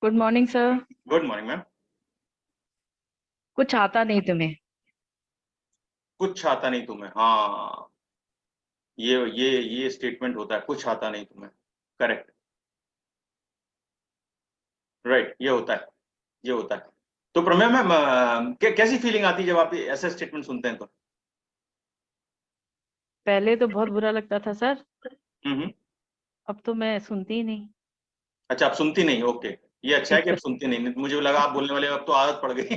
Good morning sir. Good morning ma'am. कुछ आता नहीं तुम्हें? कुछ आता नहीं तुम्हें, हाँ। ये स्टेटमेंट होता है, कुछ आता नहीं तुम्हें। करेक्ट, राइट, ये होता है, ये होता है। तो प्रमेय मैम, कैसी फीलिंग आती है जब आप ऐसे स्टेटमेंट सुनते हैं तो? पहले तो बहुत बुरा लगता था सर। हम्म। अब तो मैं सुनती ही नहीं। अच्छा, आप सुनती नहीं, ओके। ये अच्छा है कि आप सुनती नहीं तो मुझे लगा आप बोलने वाले, अब तो आदत पड़ गई।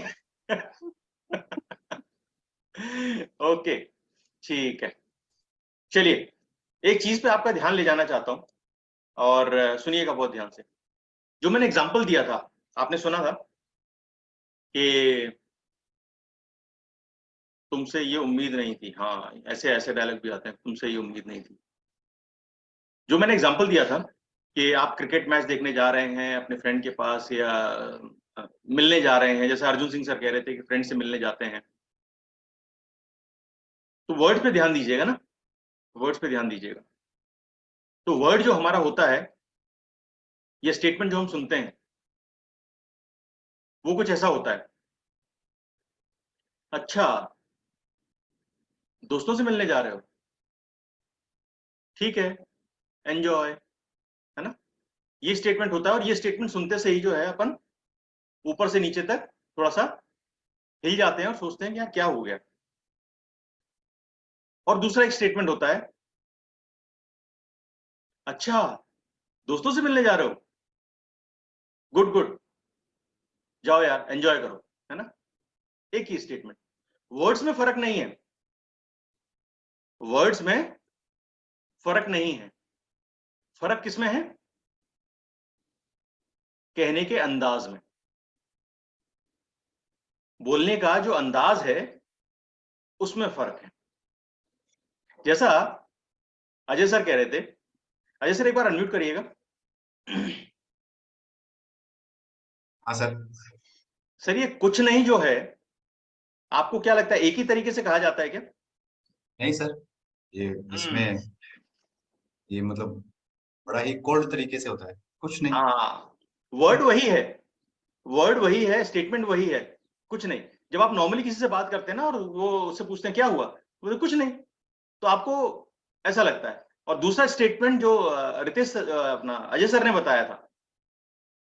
ओके, ठीक है। चलिए, एक चीज पे आपका ध्यान ले जाना चाहता हूं, और सुनिएगा बहुत ध्यान से। जो मैंने एग्जांपल दिया था, आपने सुना था कि तुमसे ये उम्मीद नहीं थी। हाँ, ऐसे ऐसे डायलॉग भी आते हैं, तुमसे ये उम्मीद नहीं थी। जो मैंने एग्जांपल दिया था कि आप क्रिकेट मैच देखने जा रहे हैं अपने फ्रेंड के पास, या मिलने जा रहे हैं, जैसे अर्जुन सिंह सर कह रहे थे कि फ्रेंड से मिलने जाते हैं, तो वर्ड्स पे ध्यान दीजिएगा ना, वर्ड्स पे ध्यान दीजिएगा। तो वर्ड जो हमारा होता है, ये स्टेटमेंट जो हम सुनते हैं, वो कुछ ऐसा होता है। अच्छा, दोस्तों से मिलने जा रहे हो, ठीक है, एंजॉय, है ना। ये स्टेटमेंट होता है, और ये स्टेटमेंट सुनते से ही जो है अपन ऊपर से नीचे तक थोड़ा सा हिल जाते हैं और सोचते हैं कि यार क्या हो गया। और दूसरा एक स्टेटमेंट होता है, अच्छा, दोस्तों से मिलने जा रहे हो, गुड गुड, जाओ यार एंजॉय करो, है ना। एक ही स्टेटमेंट, वर्ड्स में फर्क नहीं है, वर्ड्स में फर्क नहीं है। फर्क किसमें है? कहने के अंदाज में। बोलने का जो अंदाज है, उसमें फर्क है। जैसा अजय सर कह रहे थे, अजय सर एक बार अनम्यूट करिएगा। हाँ सर। सर, ये कुछ नहीं जो है, आपको क्या लगता है एक ही तरीके से कहा जाता है क्या? नहीं सर, ये इसमें ये मतलब बड़ा ही कोल्ड तरीके से होता है, कुछ नहीं। हाँ, वर्ड वही है, वर्ड वही है, स्टेटमेंट वही है, कुछ नहीं। जब आप नॉर्मली किसी से बात करते हैं ना, और वो उससे पूछते हैं क्या हुआ, तो कुछ नहीं, तो आपको ऐसा लगता है। और दूसरा स्टेटमेंट जो रितेश अपना अजय सर ने बताया था,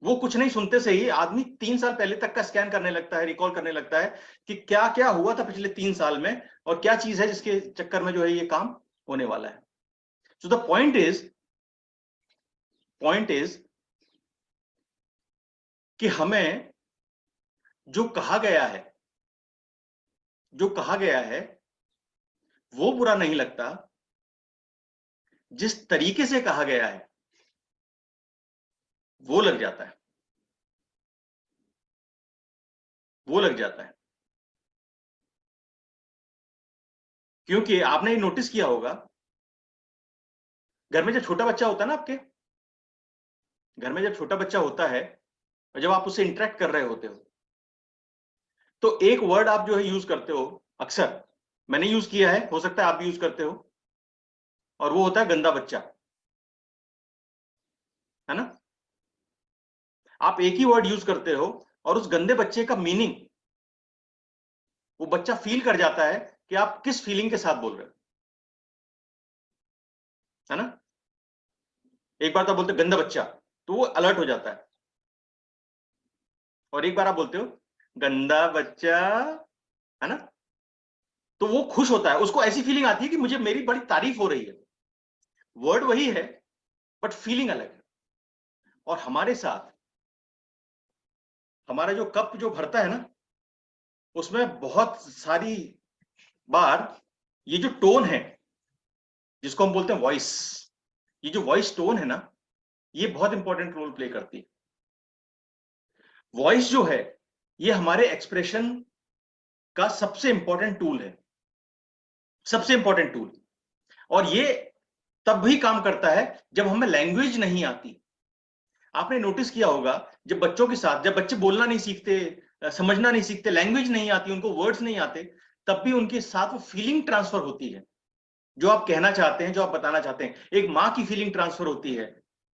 वो कुछ नहीं सुनते से ही आदमी 3 साल पहले तक का स्कैन करने लगता है, रिकॉल करने लगता है कि क्या क्या हुआ था पिछले 3 साल में, और क्या चीज है जिसके चक्कर में जो है ये काम होने वाला है। सो द पॉइंट इज कि हमें जो कहा गया है, जो कहा गया है, वो बुरा नहीं लगता, जिस तरीके से कहा गया है वो लग जाता है, वो लग जाता है। क्योंकि आपने ये नोटिस किया होगा, घर में जब छोटा बच्चा होता है ना आपके, घर में जब छोटा बच्चा होता है और जब आप उससे इंटरेक्ट कर रहे होते हो, तो एक वर्ड आप जो है यूज करते हो अक्सर, मैंने यूज किया है, हो सकता है आप भी यूज करते हो, और वो होता है गंदा बच्चा, है ना। आप एक ही वर्ड यूज करते हो, और उस गंदे बच्चे का मीनिंग वो बच्चा फील कर जाता है कि आप किस फीलिंग के साथ बोल रहे हो, है ना। एक बार तो आप बोलते हो गंदा बच्चा, तो वो अलर्ट हो जाता है, और एक बार आप बोलते हो गंदा बच्चा, है ना, तो वो खुश होता है, उसको ऐसी फीलिंग आती है कि मुझे मेरी बड़ी तारीफ हो रही है। वर्ड वही है, बट फीलिंग अलग है। और हमारे साथ हमारा जो कप जो भरता है ना, उसमें बहुत सारी बार ये जो टोन है, जिसको हम बोलते हैं वॉइस, ये जो वॉइस टोन है ना, ये बहुत इंपॉर्टेंट रोल प्ले करती है। वॉइस जो है, ये हमारे एक्सप्रेशन का सबसे इंपॉर्टेंट टूल है, सबसे इंपॉर्टेंट टूल। और ये तब भी काम करता है जब हमें लैंग्वेज नहीं आती। आपने नोटिस किया होगा, जब बच्चों के साथ, जब बच्चे बोलना नहीं सीखते, समझना नहीं सीखते, लैंग्वेज नहीं आती, उनको वर्ड्स नहीं आते, तब भी उनके साथ वो फीलिंग ट्रांसफर होती है, जो आप कहना चाहते हैं, जो आप बताना चाहते हैं। एक माँ की फीलिंग ट्रांसफर होती है,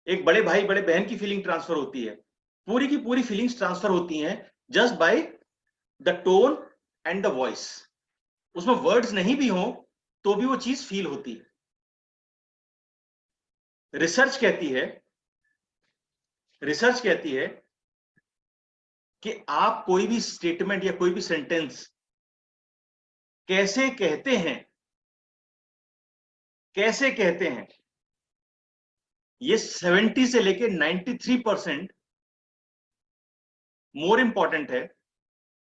एक बड़े भाई बड़े बहन की फीलिंग ट्रांसफर होती है, पूरी की पूरी फीलिंग्स ट्रांसफर होती हैं just by the tone and the voice. उसमें वर्ड्स नहीं भी हो तो भी वो चीज फील होती है। रिसर्च कहती है कि आप कोई भी स्टेटमेंट या कोई भी सेंटेंस कैसे कहते हैं, ये 70 से लेके 93% मोर इंपॉर्टेंट है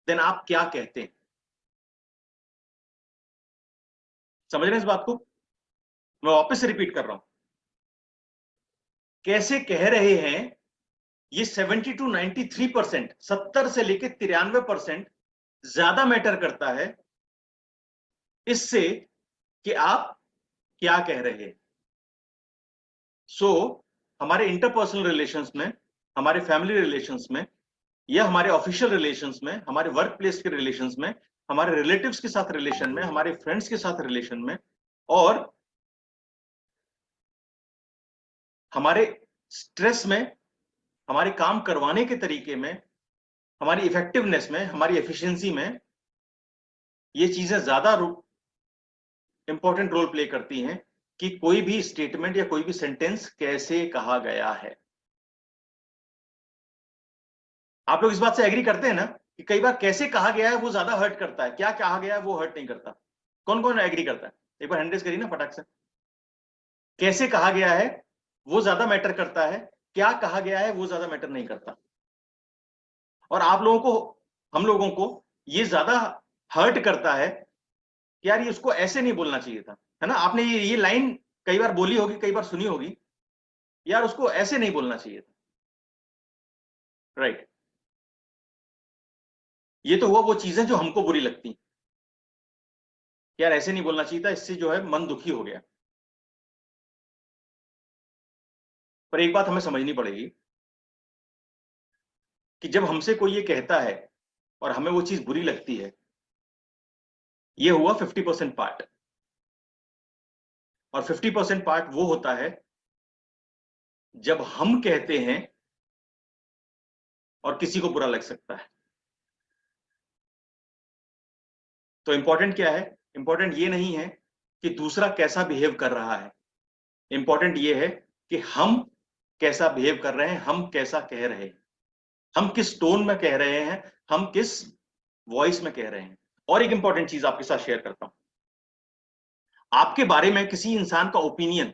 देन आप क्या कहते हैं। समझ रहे हैं इस बात को? मैं वापस से रिपीट कर रहा हूं, कैसे कह रहे हैं ये 70 to 93%, 70 से लेके 93% ज्यादा मैटर करता है इससे कि आप क्या कह रहे हैं। हमारे इंटरपर्सनल रिलेशंस में, हमारे फैमिली रिलेशंस में, या हमारे ऑफिशियल रिलेशंस में, हमारे वर्क प्लेस के रिलेशंस में, हमारे रिलेटिव्स के साथ रिलेशन में, हमारे फ्रेंड्स के साथ रिलेशन में, और हमारे स्ट्रेस में, हमारे काम करवाने के तरीके में, हमारी इफेक्टिवनेस में, हमारी एफिशिएंसी में, ये चीजें ज्यादा इंपॉर्टेंट रोल प्ले करती हैं कि कोई भी स्टेटमेंट या कोई भी सेंटेंस कैसे कहा गया है। आप लोग इस बात से एग्री करते हैं ना कि कई बार कैसे कहा गया है वो ज्यादा हर्ट करता है, क्या कहा गया है वो हर्ट नहीं करता। कौन कौन एग्री करता है? एक बार हैंड रेज करिए ना फटाक से। कैसे कहा गया है वो ज्यादा मैटर करता है, क्या कहा गया है वो ज्यादा मैटर नहीं करता। और आप लोगों को, हम लोगों को ये ज्यादा हर्ट करता है कि यार ये उसको ऐसे नहीं बोलना चाहिए था, है ना? आपने ये लाइन कई बार बोली होगी, कई बार सुनी होगी, यार उसको ऐसे नहीं बोलना चाहिए था, राइट? ये तो हुआ वो चीजें जो हमको बुरी लगती, यार ऐसे नहीं बोलना चाहिए था, इससे जो है मन दुखी हो गया। पर एक बात हमें समझनी पड़ेगी कि जब हमसे कोई ये कहता है और हमें वो चीज बुरी लगती है, ये हुआ 50% पार्ट, और 50% पार्ट वो होता है जब हम कहते हैं और किसी को बुरा लग सकता है। तो इंपॉर्टेंट क्या है? इंपॉर्टेंट ये नहीं है कि दूसरा कैसा बिहेव कर रहा है, इंपॉर्टेंट ये है कि हम कैसा बिहेव कर रहे हैं, हम कैसा कह रहे हैं, हम किस टोन में कह रहे हैं, हम किस वॉइस में कह रहे हैं। और एक इंपॉर्टेंट चीज आपके साथ शेयर करता हूं, आपके बारे में किसी इंसान का ओपिनियन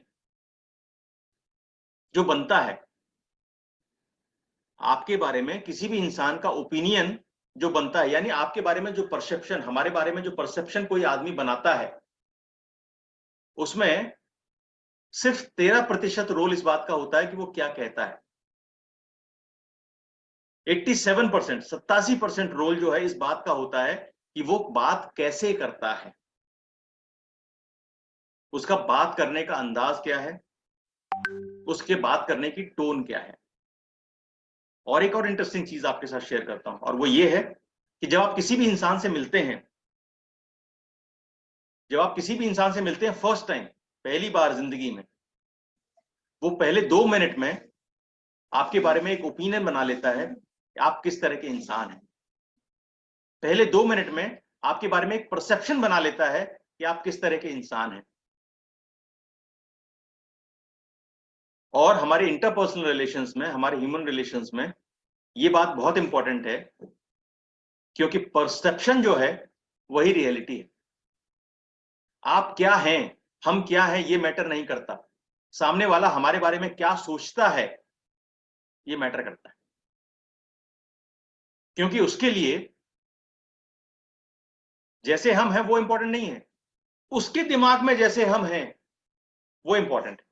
जो बनता है, आपके बारे में किसी भी इंसान का ओपिनियन जो बनता है, यानी आपके बारे में जो परसेप्शन, हमारे बारे में जो परसेप्शन कोई आदमी बनाता है, उसमें सिर्फ 13% रोल इस बात का होता है कि वो क्या कहता है। 87%, 87% रोल जो है इस बात का होता है कि वो बात कैसे करता है, उसका बात करने का अंदाज क्या है, उसके बात करने की टोन क्या है। और एक और इंटरेस्टिंग चीज आपके साथ शेयर करता हूं, और वो ये है कि जब आप किसी भी इंसान से मिलते हैं, फर्स्ट टाइम, पहली बार जिंदगी में, वो पहले 2 मिनट में आपके बारे में एक ओपिनियन बना लेता है कि आप किस तरह के इंसान हैं। पहले 2 मिनट में आपके बारे में एक परसेप्शन बना लेता है कि आप किस तरह के इंसान हैं। और हमारे इंटरपर्सनल रिलेशंस में, हमारे ह्यूमन रिलेशंस में ये बात बहुत इंपॉर्टेंट है, क्योंकि परसेप्शन जो है वही रियलिटी है। आप क्या हैं, हम क्या हैं, ये मैटर नहीं करता, सामने वाला हमारे बारे में क्या सोचता है ये मैटर करता है। क्योंकि उसके लिए जैसे हम हैं वो इंपॉर्टेंट नहीं है, उसके दिमाग में जैसे हम हैं वो इंपॉर्टेंट है।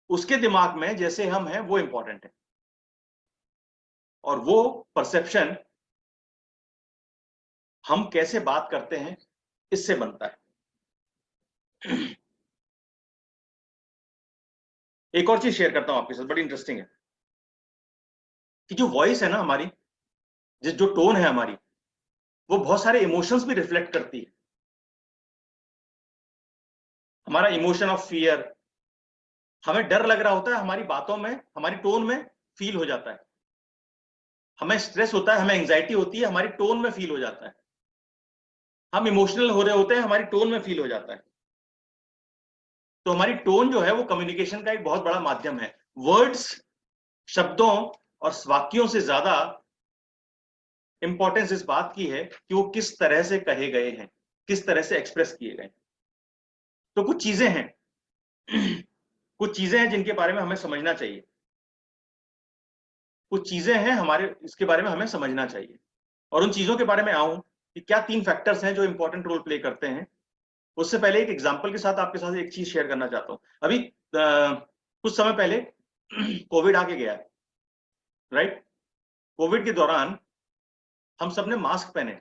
उसके दिमाग में जैसे हम हैं वो इंपॉर्टेंट है, और वो परसेप्शन हम कैसे बात करते हैं इससे बनता है। एक और चीज शेयर करता हूं आपके साथ, बड़ी इंटरेस्टिंग है, कि जो वॉइस है ना हमारी, जो टोन है हमारी, वो बहुत सारे इमोशंस भी रिफ्लेक्ट करती है। हमारा इमोशन ऑफ फियर, हमें डर लग रहा होता है, हमारी बातों में, हमारी टोन में फील हो जाता है। हमें स्ट्रेस होता है, हमें एंजाइटी होती है, हमारी टोन में फील हो जाता है। हम इमोशनल हो रहे होते हैं, हमारी टोन में फील हो जाता है। तो हमारी टोन जो है वो कम्युनिकेशन का एक बहुत बड़ा माध्यम है। वर्ड्स, शब्दों और वाक्यों से ज्यादा इंपॉर्टेंस इस बात की है कि वो किस तरह से कहे गए हैं, किस तरह से एक्सप्रेस किए गए। तो कुछ चीजें हैं कुछ चीजें हैं जिनके बारे में हमें समझना चाहिए। कुछ चीजें हैं हमारे, इसके बारे में हमें समझना चाहिए। और उन चीजों के बारे में आऊं कि क्या 3 फैक्टर्स हैं जो इंपॉर्टेंट रोल प्ले करते हैं। उससे पहले एक एग्जांपल के साथ आपके साथ एक चीज शेयर करना चाहता हूं। अभी कुछ समय पहले कोविड आके गया है, राइट। कोविड के दौरान हम सबने मास्क पहने,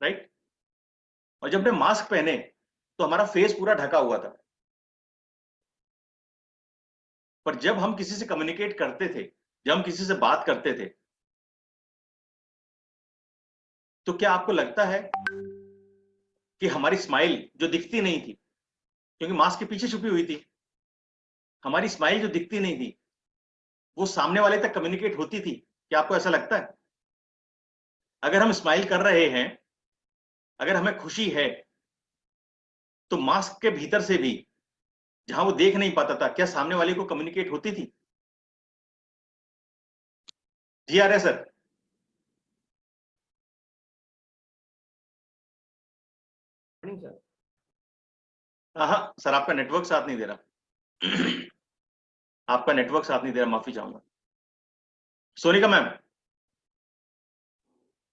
राइट। और जब हमने मास्क पहने तो हमारा फेस पूरा ढका हुआ था। पर जब हम किसी से कम्युनिकेट करते थे, जब हम किसी से बात करते थे, तो क्या आपको लगता है कि हमारी स्माइल जो दिखती नहीं थी, क्योंकि मास्क के पीछे छुपी हुई थी, हमारी स्माइल जो दिखती नहीं थी वो सामने वाले तक कम्युनिकेट होती थी? क्या आपको ऐसा लगता है? अगर हम स्माइल कर रहे हैं, अगर हमें खुशी है, तो मास्क के भीतर से भी, जहां वो देख नहीं पाता था, क्या सामने वाले को कम्युनिकेट होती थी? जी आ रहा है सर? हाँ सर, आपका नेटवर्क साथ नहीं दे रहा आपका नेटवर्क साथ नहीं दे रहा, माफी चाहूंगा। Sonika ma'am.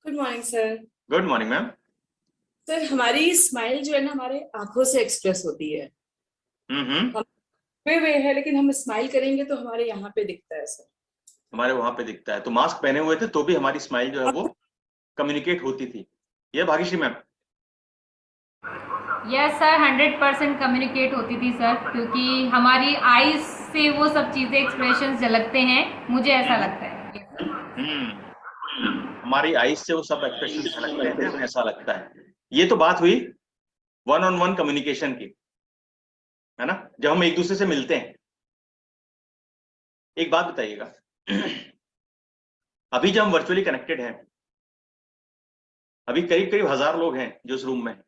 Good morning sir. Good morning ma'am. Sir, हमारी स्माइल जो है ना हमारे आंखों से एक्सप्रेस होती है। हम्म। वे है, लेकिन हम स्माइल करेंगे तो हमारे यहाँ पे दिखता है सर। हमारे वहां पे दिखता है। तो मास्क पहने हुए थे तो भी हमारी स्माइल जो है वो कम्युनिकेट होती थी। ये Bhagyashree ma'am. Yes sir, 100% communicate होती थी सर, क्योंकि हमारी आईज से वो सब चीज़ें, एक्सप्रेशंस झलकते हैं, मुझे ऐसा लगता है। हमारी आईज से वो सब एक्सप्रेशन झलकते हैं, हमें ऐसा लगता है। ये तो बात हुई वन ऑन वन कम्युनिकेशन की, है ना, जब हम एक दूसरे से मिलते हैं। एक बात बताइएगा, अभी जब हम वर्चुअली कनेक्टेड हैं, अभी करीब करीब 1000 लोग हैं जो इस रूम में हैं।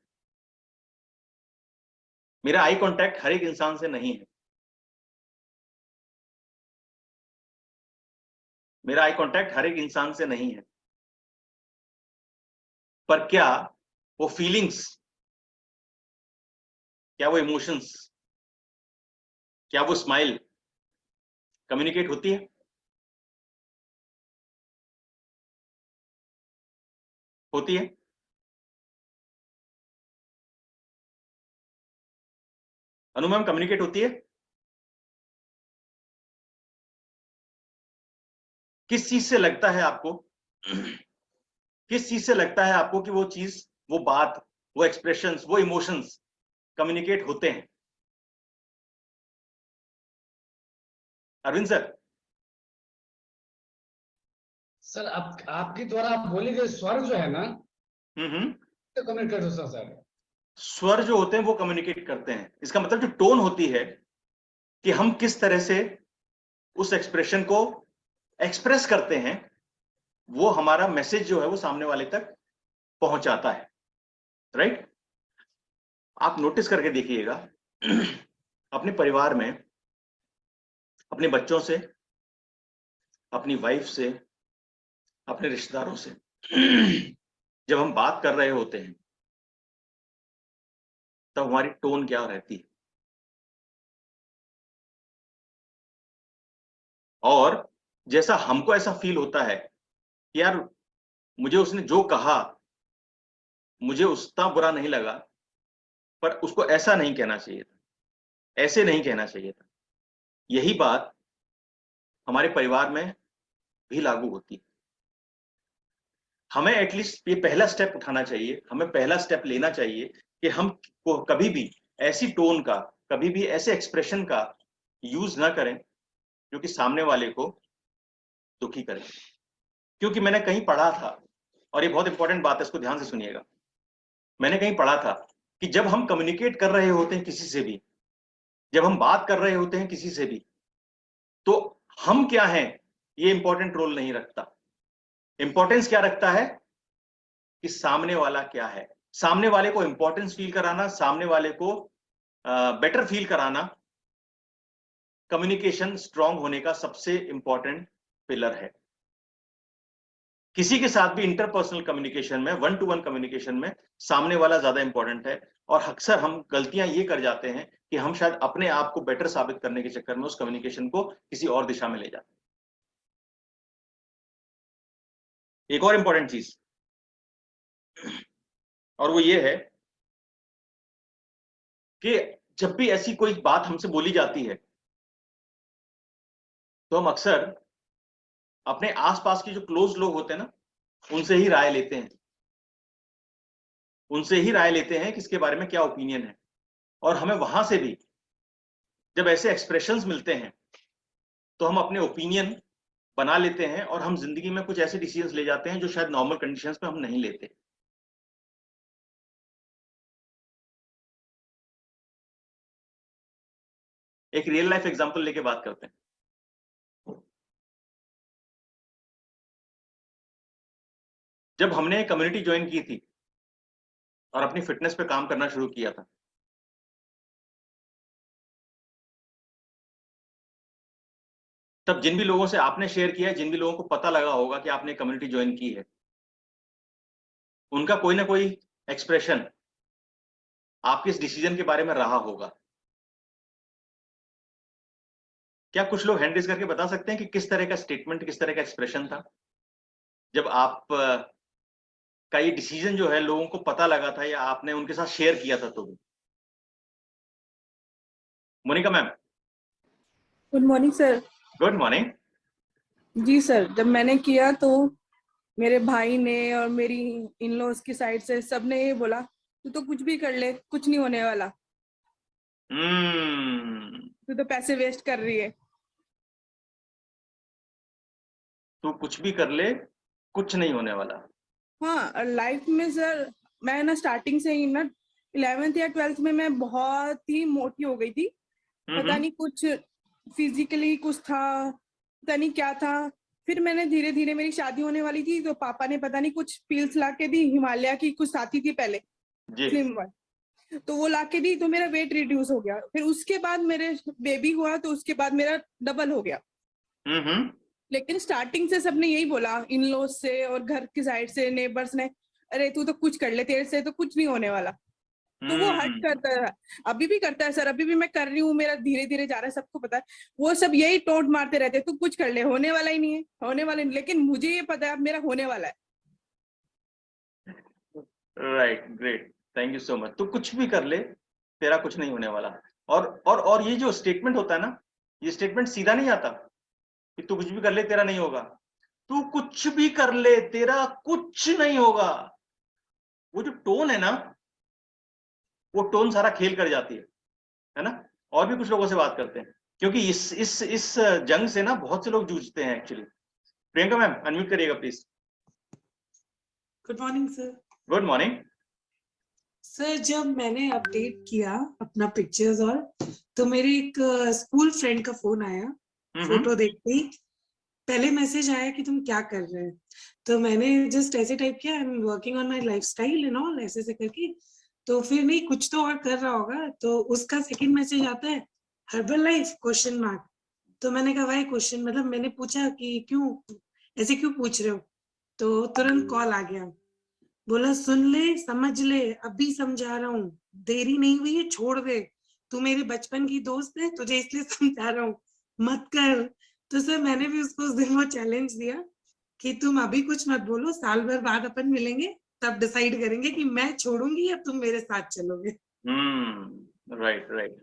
मेरा आई कांटेक्ट हर एक इंसान से नहीं है। मेरा आई कांटेक्ट हर एक इंसान से नहीं है। पर क्या वो फीलिंग्स, क्या वो इमोशंस, क्या वो स्माइल कम्युनिकेट होती है? होती है। अनु मैम, कम्युनिकेट होती है? किस चीज से लगता है आपको किस चीज से लगता है आपको कि वो चीज, वो बात, वो एक्सप्रेशंस, वो इमोशंस कम्युनिकेट होते हैं? अरविंद सर। सर, आपके द्वारा आप बोले गए स्वर जो है ना, तो कम्युनिकेट होता है सर। स्वर जो होते हैं वो कम्युनिकेट करते हैं। इसका मतलब जो टोन होती है कि हम किस तरह से उस एक्सप्रेशन को एक्सप्रेस करते हैं, वो हमारा मैसेज जो है वो सामने वाले तक पहुंचाता है, राइट। आप नोटिस करके देखिएगा अपने परिवार में, अपने बच्चों से, अपनी वाइफ से, अपने रिश्तेदारों से जब हम बात कर रहे होते हैं तब हमारी टोन क्या रहती है। और जैसा हमको ऐसा फील होता है कि यार मुझे उसने जो कहा, मुझे उतना बुरा नहीं लगा, पर उसको ऐसा नहीं कहना चाहिए था, ऐसे नहीं कहना चाहिए था। यही बात हमारे परिवार में भी लागू होती है। हमें एटलीस्ट ये पहला स्टेप उठाना चाहिए, हमें पहला स्टेप लेना चाहिए कि हम को कभी भी ऐसी टोन का, कभी भी ऐसे एक्सप्रेशन का यूज ना करें जो कि सामने वाले को दुखी करे। क्योंकि मैंने कहीं पढ़ा था, और ये बहुत इंपॉर्टेंट बात है, इसको ध्यान से सुनिएगा। मैंने कहीं पढ़ा था कि जब हम कम्युनिकेट कर रहे होते हैं किसी से भी, जब हम बात कर रहे होते हैं किसी से भी, तो हम क्या हैं ये इंपॉर्टेंट रोल नहीं रखता। इंपॉर्टेंस क्या रखता है कि सामने वाला क्या है, सामने वाले को इंपॉर्टेंस फील कराना, सामने वाले को बेटर फील कराना कम्युनिकेशन स्ट्रांग होने का सबसे इंपॉर्टेंट पिलर है। किसी के साथ भी इंटरपर्सनल कम्युनिकेशन में, वन टू वन कम्युनिकेशन में सामने वाला ज्यादा इंपॉर्टेंट है। और अक्सर हम गलतियां ये कर जाते हैं कि हम शायद अपने आप को बेटर साबित करने के चक्कर में उस कम्युनिकेशन को किसी और दिशा में ले जाते हैं। एक और इंपॉर्टेंट चीज, और वो ये है कि जब भी ऐसी कोई बात हमसे बोली जाती है तो हम अक्सर अपने आसपास के जो क्लोज लोग होते हैं ना, उनसे ही राय लेते हैं, उनसे ही राय लेते हैं कि इसके बारे में क्या ओपिनियन है। और हमें वहां से भी जब ऐसे एक्सप्रेशंस मिलते हैं तो हम अपने ओपिनियन बना लेते हैं और हम जिंदगी में कुछ ऐसे डिसीजंस ले जाते हैं जो शायद नॉर्मल कंडीशंस में हम नहीं लेते। एक रियल लाइफ एग्जांपल लेके बात करते हैं। जब हमने कम्युनिटी ज्वाइन की थी और अपनी फिटनेस पे काम करना शुरू किया था, तब जिन भी लोगों से आपने शेयर किया है, जिन भी लोगों को पता लगा होगा कि आपने कम्युनिटी ज्वाइन की है, उनका कोई ना कोई एक्सप्रेशन आपके इस डिसीजन के बारे में रहा होगा। क्या कुछ लोग हैंड रेज करके बता सकते हैं कि किस तरह का स्टेटमेंट, किस तरह का एक्सप्रेशन था जब आप का ये डिसीजन जो है लोगों को पता लगा था या आपने उनके साथ शेयर किया था? तो Monika ma'am. Good morning sir. Good morning. जी सर, जब मैंने किया तो मेरे भाई ने और मेरी इन लॉज की साइड से सबने ये बोला, तू तो कुछ भी कर ले, कुछ नहीं होने वाला, तू तो पैसे वेस्ट कर रही है। तू कुछ भी कर ले, कुछ नहीं होने वाला। हाँ, लाइफ में सर मैं ना स्टार्टिंग से ही ना 11th या 12th में मैं बहुत ही मोटी हो गई थी। पता नहीं कुछ फिजिकली कुछ था, पता नहीं क्या था। फिर मैंने धीरे धीरे, मेरी शादी होने वाली थी तो पापा ने पता नहीं कुछ पिल्स ला के दी, हिमालय की कुछ आती थी पहले स्लिम वन, तो वो ला के दी तो मेरा वेट रिड्यूस हो गया। फिर उसके बाद मेरे बेबी हुआ तो उसके बाद मेरा डबल हो गया। लेकिन स्टार्टिंग से सबने यही बोला, इन लॉज से और घर की साइड से नेबर्स ने, अरे तू तो कुछ कर ले, तेरे से तो कुछ नहीं होने वाला। तो वो हट करता है, अभी भी करता है सर, अभी भी मैं कर रही हूँ, मेरा धीरे धीरे जा रहा है, सबको पता है। वो सब यही टोंट मारते रहते, तू कुछ कर ले, होने वाला ही नहीं है, होने वाला नहीं। लेकिन मुझे ये पता है अब मेरा होने वाला है। Right, great, thank you so much. तू कुछ भी कर ले, तेरा कुछ नहीं होने वाला। और ये जो स्टेटमेंट होता है ना, ये स्टेटमेंट सीधा नहीं आता कि तू कुछ भी कर ले तेरा नहीं होगा। तू कुछ भी कर ले तेरा कुछ नहीं होगा, वो जो टोन है ना, वो टोन सारा खेल कर जाती है ना। और भी कुछ लोगों से बात करते हैं, क्योंकि इस जंग से ना बहुत से लोग जूझते हैं एक्चुअली। प्रियंका मैम अनम्यूट करिएगा please. Good morning sir. Good morning sir, जब मैंने अपडेट किया अपना पिक्चर्स और, तो मेरे एक स्कूल फ्रेंड का फोन आया, फोटो देखते ही पहले मैसेज आया कि तुम क्या कर रहे हैं। तो मैंने जस्ट ऐसे टाइप किया, I am working on my lifestyle and all, ऐसे से करके। तो फिर नहीं, कुछ तो और कर रहा होगा। तो उसका सेकंड मैसेज आता है, हर्बल लाइफ क्वेश्चन मार्क। तो मैंने कहा भाई क्वेश्चन, मतलब मैंने पूछा कि क्यों ऐसे क्यों पूछ रहे हो। तो तुरंत कॉल आ गया, बोला सुन ले, समझ ले, अभी समझा रहा हूँ, देरी नहीं हुई है, छोड़ दे, तू मेरे बचपन की दोस्त है, तुझे इसलिए समझा रहा हूँ, मत कर। तो सर मैंने भी उसको उस दिन वो चैलेंज दिया कि तुम अभी कुछ मत बोलो, साल भर बाद अपन मिलेंगे, तब डिसाइड करेंगे कि मैं छोड़ूंगी या तुम मेरे साथ चलोगे। राइट।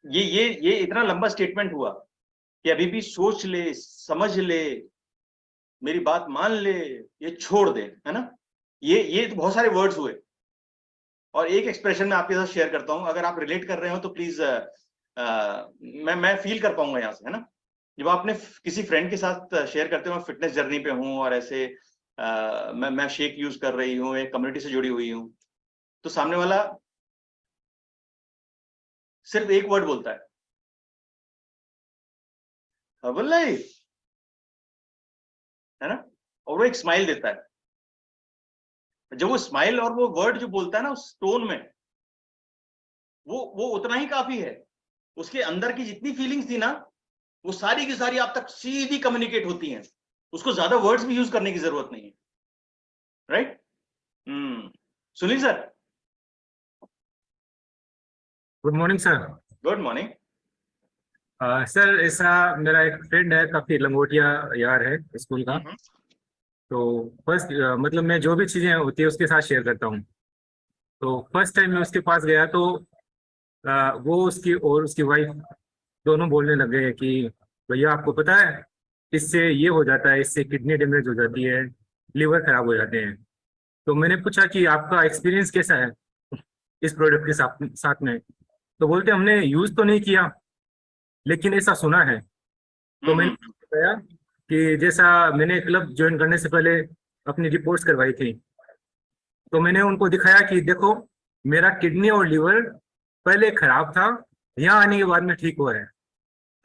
ये इतना लंबा स्टेटमेंट हुआ कि अभी भी सोच ले, समझ ले, मेरी बात मान ले, ये छोड़ दे, है ना। ये तो बहुत सारे वर्ड्स हुए। और एक एक्सप्रेशन मैं आपके साथ शेयर करता हूं, अगर आप रिलेट कर रहे हो तो प्लीज मैं फील कर पाऊंगा यहाँ से, है ना। जब आपने किसी फ्रेंड के साथ शेयर करते हो, मैं फिटनेस जर्नी पे हूँ और ऐसे मैं शेक यूज कर रही हूँ, एक कम्युनिटी से जुड़ी हुई हूँ, तो सामने वाला सिर्फ एक वर्ड बोलता है, हर्बल लाइफ, है ना, और वो एक स्माइल देता है। जब वो स्माइल और वो वर्ड जो बोलता है ना उस टोन में, वो उतना ही काफी है। उसके अंदर की जितनी फीलिंग्स थी ना, वो सारी की सारी आप तक सीधी कम्युनिकेट होती हैं। उसको ज्यादा वर्ड्स भी यूज करने की जरूरत नहीं है, right? Sunil sir. Good morning sir. Good morning. Sir ऐसा मेरा एक फ्रेंड है, काफी लंगोटिया यार है स्कूल का। तो फर्स्ट मतलब मैं जो भी चीजें होती है उसके साथ शेयर करता हूँ। तो फर्स्ट टाइम मैं उसके पास गया तो वो उसकी और उसकी वाइफ दोनों बोलने लग गए कि भैया आपको पता है इससे ये हो जाता है, इससे किडनी डैमेज हो जाती है, लीवर खराब हो जाते हैं। तो मैंने पूछा कि आपका एक्सपीरियंस कैसा है इस प्रोडक्ट के साथ में। तो बोलते हमने यूज तो नहीं किया लेकिन ऐसा सुना है। तो मैंने बताया कि जैसा मैंने क्लब ज्वाइन करने से पहले अपनी रिपोर्ट्स करवाई थी, तो मैंने उनको दिखाया कि देखो मेरा किडनी और लीवर पहले खराब था, यहाँ आने के बाद में ठीक हुआ है,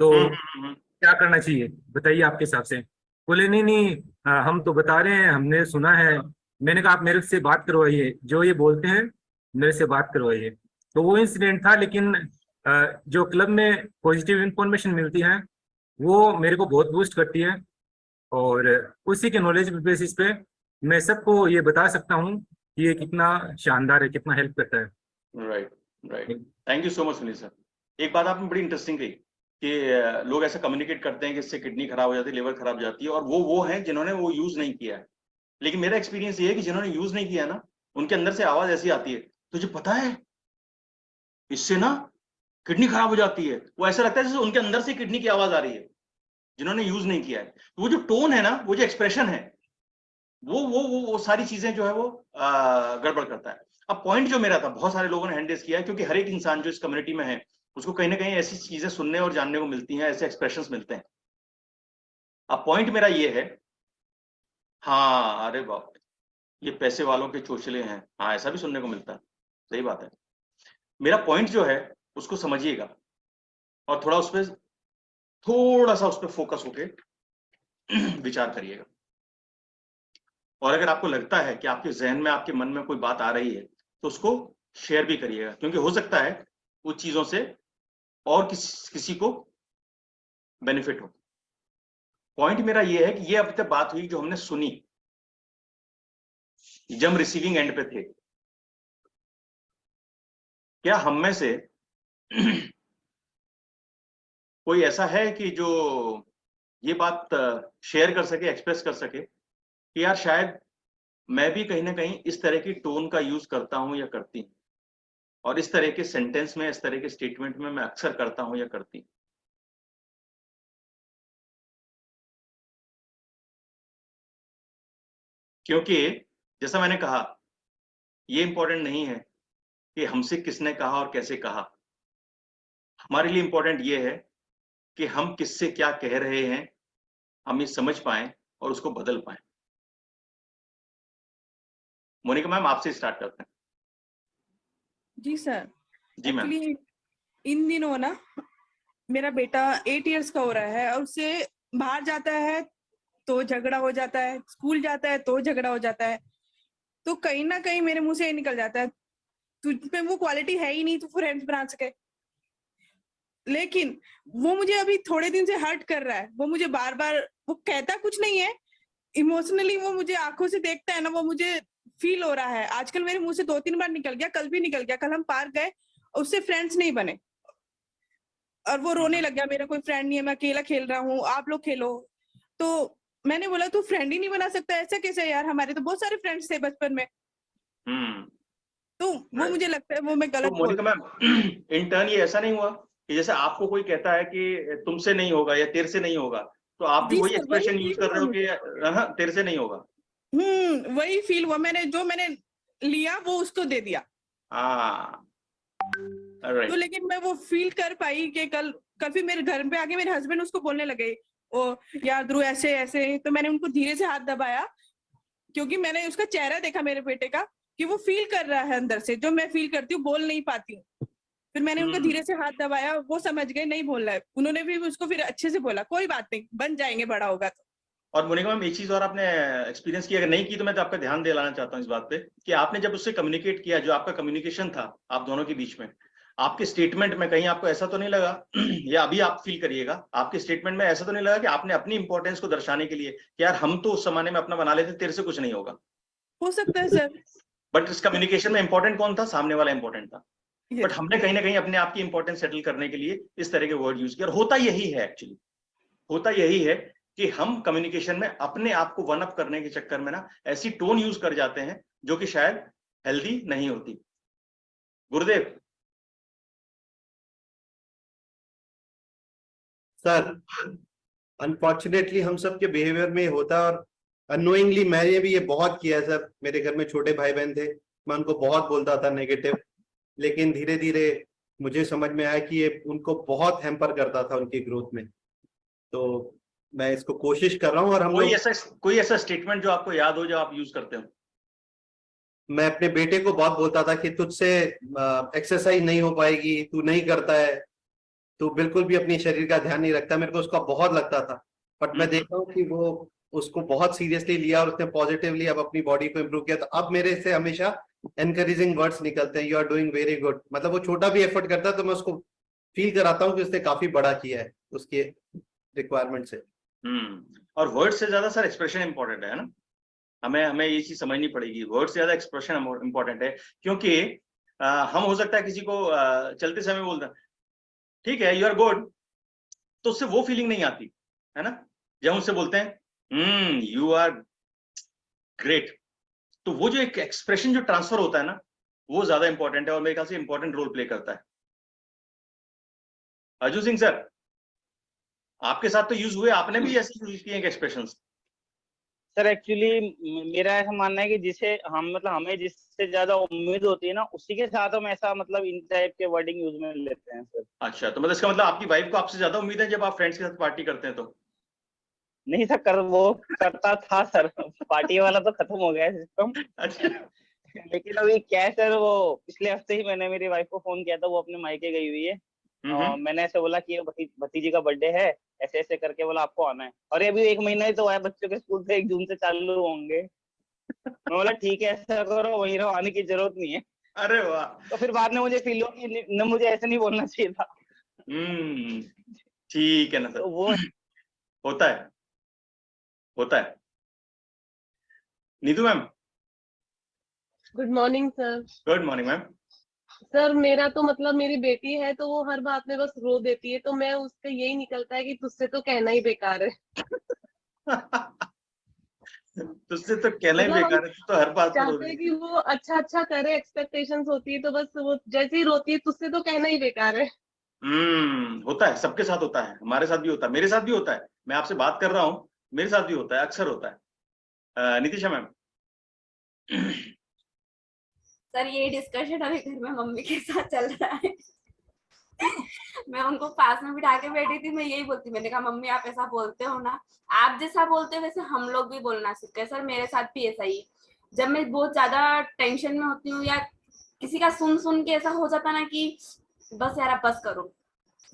तो क्या करना चाहिए बताइए आपके हिसाब से। बोले नहीं नहीं हम तो बता रहे हैं, हमने सुना है। मैंने कहा आप मेरे से बात करवाइए, जो ये बोलते हैं मेरे से बात करवाइए। तो वो इंसिडेंट था, लेकिन जो क्लब में पॉजिटिव इंफॉर्मेशन मिलती है वो मेरे को बहुत बूस्ट करती है, और उसी के नॉलेज बेसिस पे मैं सबको ये बता सकता हूँ कि ये कितना शानदार है, कितना हेल्प करता है। Right. Thank you so much Sunil sir. एक बात आपने बड़ी इंटरेस्टिंग कही कि लोग ऐसा कम्युनिकेट करते हैं कि इससे किडनी खराब हो जाती है, लिवर खराब हो जाती है, और वो हैं जिन्होंने वो यूज नहीं किया है। लेकिन मेरा एक्सपीरियंस ये है कि जिन्होंने यूज नहीं किया ना, उनके अंदर से आवाज ऐसी आती है, तुझे पता है इससे ना किडनी खराब हो जाती है। वो ऐसा लगता है जैसे उनके अंदर से किडनी की आवाज आ रही है, जिन्होंने यूज नहीं किया है। तो वो जो टोन है ना, वो जो एक्सप्रेशन है, वो सारी चीजें जो है वो गड़बड़ करता है। अब पॉइंट जो मेरा था, बहुत सारे लोगों ने हैंड रेज किया है, क्योंकि हर एक इंसान जो इस कम्युनिटी में है उसको कहीं ना कहीं ऐसी चीजें सुनने और जानने को मिलती हैं, ऐसे एक्सप्रेशंस मिलते हैं। अब पॉइंट मेरा ये है, हाँ अरे बाप ये पैसे वालों के चोचले हैं, हाँ ऐसा भी सुनने को मिलता है, सही बात है। मेरा पॉइंट जो है उसको समझिएगा और थोड़ा सा उस पर फोकस होके विचार करिएगा। और अगर आपको लगता है कि आपके जहन में, आपके मन में कोई बात आ रही है, तो उसको शेयर भी करिएगा, क्योंकि हो सकता है उस चीजों से और किसी को बेनिफिट हो। पॉइंट मेरा ये है कि ये अब तक बात हुई जो हमने सुनी, जब हम रिसीविंग एंड पे थे। क्या हम में से कोई ऐसा है कि जो ये बात शेयर कर सके, एक्सप्रेस कर सके कि यार शायद मैं भी कहीं ना कहीं इस तरह की टोन का यूज करता हूं या करती हूं, और इस तरह के सेंटेंस में, इस तरह के स्टेटमेंट में मैं अक्सर करता हूं या करती हूं। क्योंकि जैसा मैंने कहा, ये इंपॉर्टेंट नहीं है कि हमसे किसने कहा और कैसे कहा। हमारे लिए इंपॉर्टेंट ये है कि हम किससे क्या कह रहे हैं, हम ये समझ पाएं और उसको बदल पाएं। मोनिका मैम, आपसे स्टार्ट करते हैं। जी सर। जी मैम। एक्चुअली इन दिनों ना मेरा बेटा 8 इयर्स का हो रहा है, और उससे बाहर जाता है तो झगड़ा हो जाता है, स्कूल जाता है तो झगड़ा हो जाता है। तो कहीं ना कहीं मेरे मुंह से ये निकल जाता है, तुझ में वो क्वालिटी है ही नहीं तो फ्रेंड्स बना सके। लेकिन वो मुझे अभी थोड़े दिन से हर्ट कर रहा है। वो मुझे बार बार, वो कहता कुछ नहीं है, इमोशनली वो मुझे आंखों से देखता है ना, वो मुझे फील हो रहा है। आजकल मेरे मुंह से 2-3 बार निकल गया, कल भी निकल गया। कल हम पार्क गए, उससे फ्रेंड्स नहीं बने और वो रोने लग गया, मेरा कोई फ्रेंड नहीं है, मैं अकेला खेल रहा हूँ, आप लोग खेलो। तो मैंने बोला तू फ्रेंड ही नहीं बना सकता, ऐसा कैसे यार, हमारे तो बहुत सारे फ्रेंड्स थे बचपन में। तो वो मुझे लगता है वो मैं गलत बोल। मोनिका मैम, इन टर्न ये ऐसा नहीं हुआ कि जैसे आपको कोई कहता है कि तुमसे नहीं होगा या तेरे से नहीं होगा, तो आप भी वही एक्सप्रेशन यूज कर रहे हो कि हाँ तेरे से नहीं होगा? वही फील हुआ, मैंने लिया, वो उसको दे दिया। तो लेकिन मैं वो फील कर पाई कि कल फिर मेरे घर पे आके मेरे हस्बैंड उसको बोलने लगे, ओ यार ध्रुव ऐसे ऐसे। तो मैंने उनको धीरे से हाथ दबाया, क्योंकि मैंने उसका चेहरा देखा मेरे बेटे का कि वो फील कर रहा है अंदर से, जो मैं फील करती हूँ, बोल नहीं पाती हूँ। फिर मैंने उनका हम्म। धीरे से हाथ दबाया, वो समझ गए नहीं बोलना है, उन्होंने भी उसको फिर अच्छे से बोला कोई बात नहीं, बन जाएंगे बड़ा होगा तो। और मोनिका मैम एक चीज और आपने एक्सपीरियंस की, अगर नहीं की तो मैं तो आपका ध्यान दिलाना चाहता हूँ इस बात पे कि आपने जब उससे कम्युनिकेट किया, जो आपका कम्युनिकेशन था आप दोनों के बीच में, आपके स्टेटमेंट में कहीं आपको ऐसा तो नहीं लगा या अभी आप फील करिएगा, आपके स्टेटमेंट में ऐसा तो नहीं लगा कि आपने अपनी इंपॉर्टेंस को दर्शाने के लिए कि यार हम तो उस जमाने में अपना बना लेते, तेरे से कुछ नहीं होगा। हो सकता है सर। बट इस कम्युनिकेशन में इंपॉर्टेंट कौन था? सामने वाला इंपॉर्टेंट था। Yes. बट हमने कहीं ना कहीं अपने आप की इंपॉर्टेंस सेटल करने के लिए इस तरह के वर्ड यूज किया। और होता यही है एक्चुअली, होता यही है कि हम कम्युनिकेशन में अपने आप को वन अप करने के चक्कर में ना ऐसी टोन यूज कर जाते हैं जो कि शायद हेल्दी नहीं होती। गुरुदेव। सर अनफॉर्चुनेटली हम सब के बिहेवियर में ये होता है, और अनोइंगली मैंने भी ये बहुत किया है सर। मेरे घर में छोटे भाई बहन थे, मैं उनको बहुत बोलता था नेगेटिव, लेकिन धीरे धीरे मुझे समझ में आया कि ये उनको बहुत हैम्पर करता था उनकी ग्रोथ में। तो मैं इसको कोशिश कर रहा हूँ। और हम लोग कोई ऐसा स्टेटमेंट जो आपको याद हो जो आप यूज करते हो? मैं अपने बेटे को बहुत बोलता था कि तुझसे एक्सरसाइज नहीं हो पाएगी, तू नहीं करता है, तू बिल्कुल भी अपने शरीर का ध्यान नहीं रखता। मेरे को उसका बहुत लगता था, बट मैं देखता हूँ कि वो उसको बहुत सीरियसली लिया और उसने पॉजिटिवली अब अपनी बॉडी को इम्प्रूव किया। तो अब मेरे से हमेशा एनकरेजिंग वर्ड्स निकलते हैं, you are doing very good. मतलब वो छोटा भी एफर्ट करता है तो मैं उसको फील कराता हूँ कि उसने काफी बड़ा किया है उसके रिक्वायरमेंट से। और वर्ड से ज्यादा सर एक्सप्रेशन इंपॉर्टेंट है ना? हमें ये चीज समझनी पड़ेगी, वर्ड से ज्यादा एक्सप्रेशन इंपॉर्टेंट है। क्योंकि हम हो सकता है किसी को चलते समय बोलते हैं ठीक है यू आर गुड, तो उससे वो फीलिंग नहीं आती है ना। जब उससे बोलते हैं यू आर ग्रेट, तो वो जो एक एक्सप्रेशन जो ट्रांसफर होता है ना, वो ज्यादा इंपॉर्टेंट है और मेरे ख्याल से इंपॉर्टेंट रोल प्ले करता है। अर्जुन सिंह सर, आपके साथ तो यूज हुए, आपने भी ऐसे यूज किए हैं एक्सप्रेशंस? सर एक्चुअली मेरा ऐसा मानना है कि जिसे हम मतलब हमें जिससे ज्यादा उम्मीद होती है ना, उसी के साथ हम ऐसा मतलब इन टाइप के वर्डिंग यूज में लेते हैं सर। अच्छा, तो मतलब इसका मतलब आपकी वाइफ को आपसे ज्यादा उम्मीद है जब आप फ्रेंड्स के साथ पार्टी करते हैं तो? नहीं सर, वो करता था सर, पार्टी वाला तो खत्म हो गया है सिस्टम। अच्छा। लेकिन अभी क्या है सर, वो पिछले हफ्ते ही मैंने मेरी वाइफ को फोन किया था, वो अपने मायके गई हुई है। मैंने ऐसे बोला कि भतीजी का बर्थडे है, ऐसे ऐसे करके बोला आपको आना है। और अभी 1 महीना ही तो आया, बच्चों के स्कूल से 1 जून से चालू होंगे। मैं बोला ठीक है ऐसा करो, वहीं रहो, आने की जरूरत नहीं है। अरे वाह। तो फिर बाद में मुझे फील हुआ कि न मुझे ऐसे नहीं बोलना चाहिए था। ठीक है ना सर, तो वो होता है। Neetu ma'am. Good morning sir. Good morning ma'am. Sir मेरा तो मतलब मेरी बेटी है तो वो हर बात में बस रो देती है, तो मैं उसका यही निकलता है कि तुझसे तो कहना ही बेकार है। तुझसे तो कहना ही बेकार है, तो हर बात पर रो चाहते हैं कि वो अच्छा अच्छा करे, एक्सपेक्टेशंस होती है, तो बस वो जैसे ही रोती है तुझसे तो कहना ही बेकार है। होता है, सबके साथ होता है, हमारे साथ भी होता है, मेरे साथ भी होता है। मैं आपसे बात कर रहा हूँ, मेरे साथ भी होता है, अक्सर होता है। नितिशा मैम। सर ये डिस्कशन अभी घर में मम्मी के साथ चल रहा है। मैं उनको पास में बिठा के बैठी थी, मैं यही बोलती, मैंने कहा मम्मी आप ऐसा बोलते हो ना, आप जैसा बोलते हो वैसे हम लोग भी बोलना सीखते हैं। सर मेरे साथ भी ऐसा ही है, जब मैं बहुत ज्यादा टेंशन में होती हूँ या किसी का सुन के ऐसा हो जाता ना कि बस यार बस करो,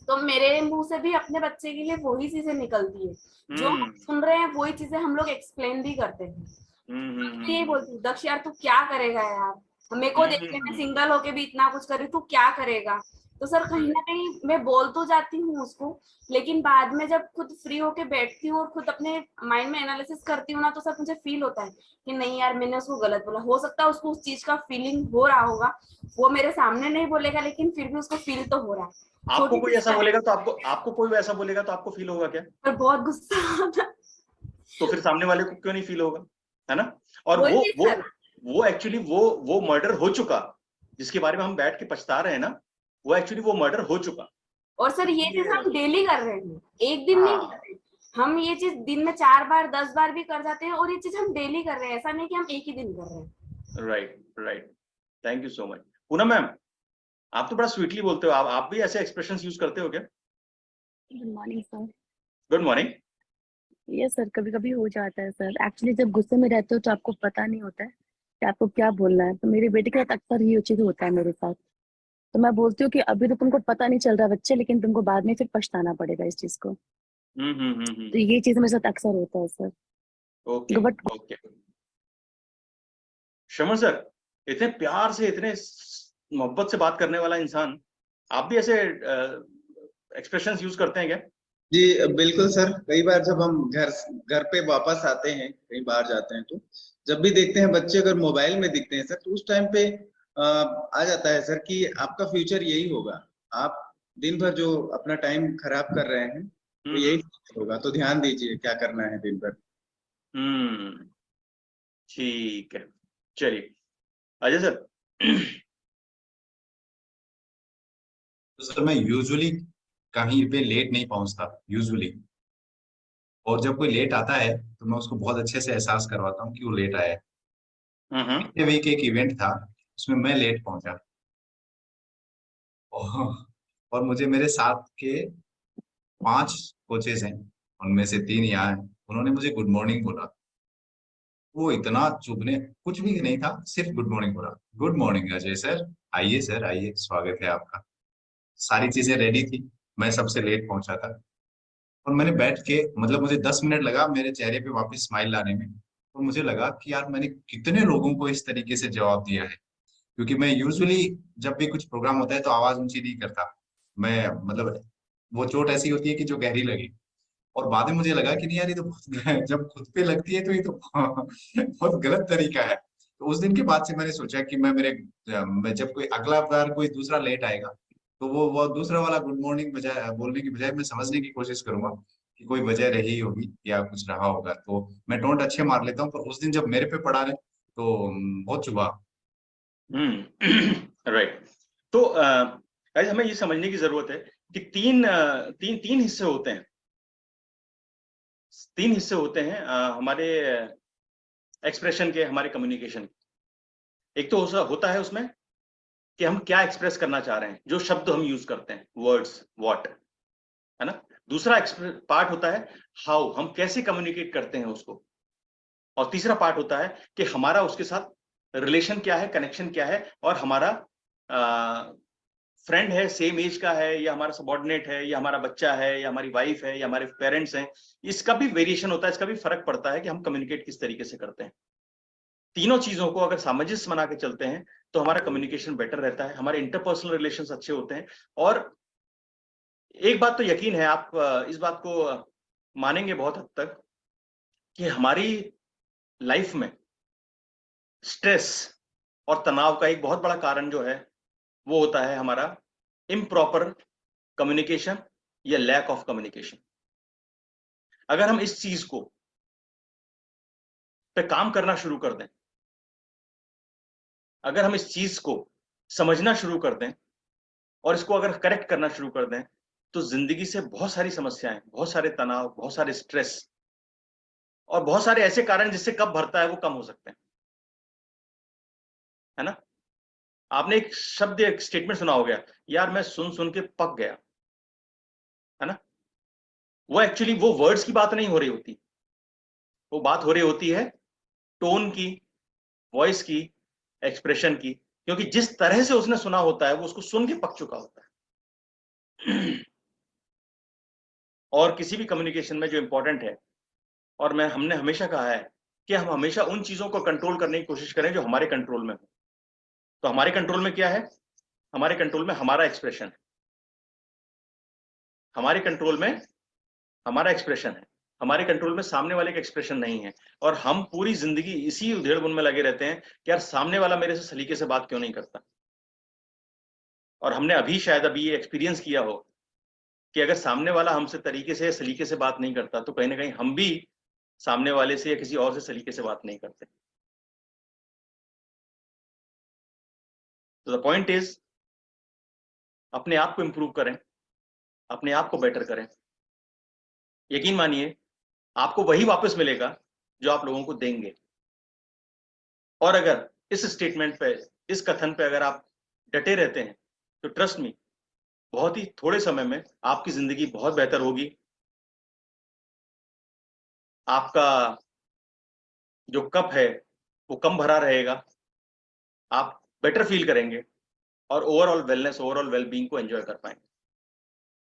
तो मेरे मुंह से भी अपने बच्चे के लिए वही चीजें निकलती है, जो सुन रहे हैं वही चीजें हम लोग एक्सप्लेन भी करते हैं। यही बोलती हूँ दक्ष यार तू क्या करेगा यार, मेरे को देख के मैं सिंगल होके भी इतना कुछ कर रही, तू क्या करेगा। तो सर कहीं ना कहीं मैं बोल तो जाती हूँ उसको, लेकिन बाद में जब खुद फ्री होके बैठती हूँ और खुद अपने माइंड में एनालिसिस करती हूँ ना, तो सर मुझे फील होता है कि नहीं यार मैंने उसको गलत बोला। हो सकता है उसको उस चीज का फीलिंग हो रहा होगा, वो मेरे सामने नहीं बोलेगा लेकिन फिर भी उसको फील तो हो रहा है। आपको कोई ऐसा बोलेगा तो आपको कोई ऐसा बोलेगा तो आपको फील होगा क्या? पर बहुत गुस्सा आता। तो फिर सामने वाले को क्यों नहीं फील होगा, है ना? और वो एक्चुअली वो मर्डर हो चुका, जिसके बारे में हम बैठ के पछता रहे हैं ना, वो एक्चुअली वो मर्डर हो चुका। और सर ये चीज हम डेली कर रहे हैं, एक दिन नहीं कर रहे, हम ये चीज दिन में 4 बार 10 बार भी कर जाते हैं, और ये चीज हम डेली कर रहे हैं, ऐसा नहीं कि हम एक ही दिन कर रहे हैं। Right. Thank you so much. Poonam ma'am, आप तो बड़ा स्वीटली बोलते हो, आप भी ऐसे एक्सप्रेशंस यूज करते हो क्या? Good morning sir. Good morning. Yes sir, कभी कभी हो जाता है सर। एक्चुअली जब गुस्से में रहते हो तो आपको पता नहीं होता है कि आपको क्या बोलना है, तो मेरी बेटी के साथ अक्सर ये चीज होता है मेरे साथ। तो मैं बोलती हूँ कि अभी तो तुमको पता नहीं चल रहा बच्चे, लेकिन तुमको बाद में फिर पछताना पड़ेगा इस चीज को। तो ये चीज मेरे साथ अक्सर होता है सर। Okay but okay. शमन सर, इतने प्यार से, इतने मोहब्बत से बात करने वाला इंसान, आप भी ऐसे एक्सप्रेशंस यूज करते हैं क्या? जी बिल्कुल सर, कई बार जब हम घर पे वापस आते हैं, कहीं बाहर जाते हैं, तो जब भी देखते हैं बच्चे अगर मोबाइल में दिखते हैं सर, तो उस टाइम पे आ जाता है सर कि आपका फ्यूचर यही होगा, आप दिन भर जो अपना टाइम खराब कर रहे हैं तो यही होगा, तो ध्यान दीजिए क्या करना है दिन भर। ठीक है, चलिए अजय सर। तो सर मैं यूजुअली कहीं पे लेट नहीं पहुंचता यूजुअली, और जब कोई लेट आता है तो मैं उसको बहुत अच्छे से एहसास करवाता हूँ कि वो लेट आया है। पिछले वीक एक इवेंट था, उसमें मैं लेट पहुंचा, और मुझे मेरे साथ के 5 कोचेज हैं, उनमें से 3 यहाँ हैं, उन्होंने मुझे गुड मॉर्निंग बोला। वो इतना चुभने, कुछ भी नहीं था, सिर्फ गुड मॉर्निंग बोला। गुड मॉर्निंग अजय सर, आइए, स्वागत है आपका। सारी चीजें रेडी थी, मैं सबसे लेट पहुंचा था, और मैंने बैठ के, मतलब मुझे 10 मिनट लगा मेरे चेहरे पे वापस स्माइल लाने में, और मुझे लगा कि यार मैंने कितने लोगों को इस तरीके से जवाब दिया है। क्योंकि मैं यूजुअली जब भी कुछ प्रोग्राम होता है तो आवाज ऊंची नहीं करता मैं, मतलब वो चोट ऐसी होती है कि जो गहरी लगी। और बाद में मुझे लगा कि नहीं यार, ये तो बहुत जब खुद पे लगती है तो ये तो बहुत गलत तरीका है। तो उस दिन के बाद से मैंने सोचा कि मैं जब कोई अगला बार कोई दूसरा लेट आएगा तो वो दूसरा वाला गुड मॉर्निंग बजाय बोलने की बजाय मैं समझने की कोशिश करूंगा कि कोई वजह रही होगी या कुछ रहा होगा, तो मैं टोंट अच्छे मार लेता हूँ। पर उस दिन जब मेरे पे पड़ा रहे तो बहुत चुभा। राइट। तो आज हमें ये समझने की जरूरत है कि तीन हिस्से होते हैं। 3 हिस्से होते हैं हमारे एक्सप्रेशन के, हमारे कम्युनिकेशन के। एक तो होता है उसमें कि हम क्या एक्सप्रेस करना चाह रहे हैं, जो शब्द हम यूज करते हैं, वर्ड्स, व्हाट, है ना। दूसरा पार्ट होता है हाउ, हम कैसे कम्युनिकेट करते हैं उसको। और तीसरा पार्ट होता है कि हमारा उसके साथ रिलेशन क्या है, कनेक्शन क्या है, और हमारा फ्रेंड है, सेम एज का है, या हमारा सबॉर्डिनेट है, या हमारा बच्चा है, या हमारी वाइफ है, या हमारे पेरेंट्स हैं। इसका भी वेरिएशन होता है, इसका भी फर्क पड़ता है कि हम कम्युनिकेट किस तरीके से करते हैं। तीनों चीजों को अगर सामंजस्य बना के चलते हैं तो हमारा कम्युनिकेशन बेटर रहता है, हमारे इंटरपर्सनल रिलेशंस अच्छे होते हैं। और एक बात तो यकीन है, आप इस बात को मानेंगे बहुत हद तक, कि हमारी लाइफ में स्ट्रेस और तनाव का एक बहुत बड़ा कारण जो है वो होता है हमारा इम्प्रॉपर कम्युनिकेशन या लैक ऑफ कम्युनिकेशन। अगर हम इस चीज को पे काम करना शुरू कर दें, अगर हम इस चीज को समझना शुरू कर दें और इसको अगर करेक्ट करना शुरू कर दें, तो जिंदगी से बहुत सारी समस्याएं, बहुत सारे तनाव, बहुत सारे स्ट्रेस और बहुत सारे ऐसे कारण जिससे कब भरता है वो कम हो सकते हैं, है ना। आपने एक शब्द, एक स्टेटमेंट सुना हो गया, यार मैं सुन सुन के पक गया, है ना। वो एक्चुअली वो वर्ड्स की बात नहीं हो रही होती, वो बात हो रही होती है टोन की, वॉइस की, एक्सप्रेशन की। क्योंकि जिस तरह से उसने सुना होता है वो उसको सुन के पक चुका होता है। और किसी भी कम्युनिकेशन में जो इंपॉर्टेंट है, और हमने हमेशा कहा है कि हम हमेशा उन चीजों को कंट्रोल करने की कोशिश करें जो हमारे कंट्रोल में हो। तो हमारे कंट्रोल में क्या है? हमारे कंट्रोल में हमारा एक्सप्रेशन है, हमारे कंट्रोल में हमारा एक्सप्रेशन है, हमारे कंट्रोल में सामने वाले का एक्सप्रेशन नहीं है। और हम पूरी जिंदगी इसी उधेड़-बुन में लगे रहते हैं कि यार सामने वाला मेरे से सलीके से बात क्यों नहीं करता। और हमने शायद अभी ये एक्सपीरियंस किया हो कि अगर सामने वाला हमसे तरीके से, सलीके से बात नहीं करता, तो कहीं ना कहीं हम भी सामने वाले से या किसी और से सलीके से बात नहीं करते। तो द पॉइंट इज, अपने आप को इंप्रूव करें, अपने आप को बेटर करें। यकीन मानिए आपको वही वापस मिलेगा जो आप लोगों को देंगे। और अगर इस स्टेटमेंट पे, इस कथन पे अगर आप डटे रहते हैं, तो ट्रस्ट मी, बहुत ही थोड़े समय में आपकी जिंदगी बहुत बेहतर होगी। आपका जो कप है वो कम भरा रहेगा, आप बेटर फील करेंगे, और ओवरऑल वेलनेस, ओवरऑल वेलबींग को एंजॉय कर पाएंगे।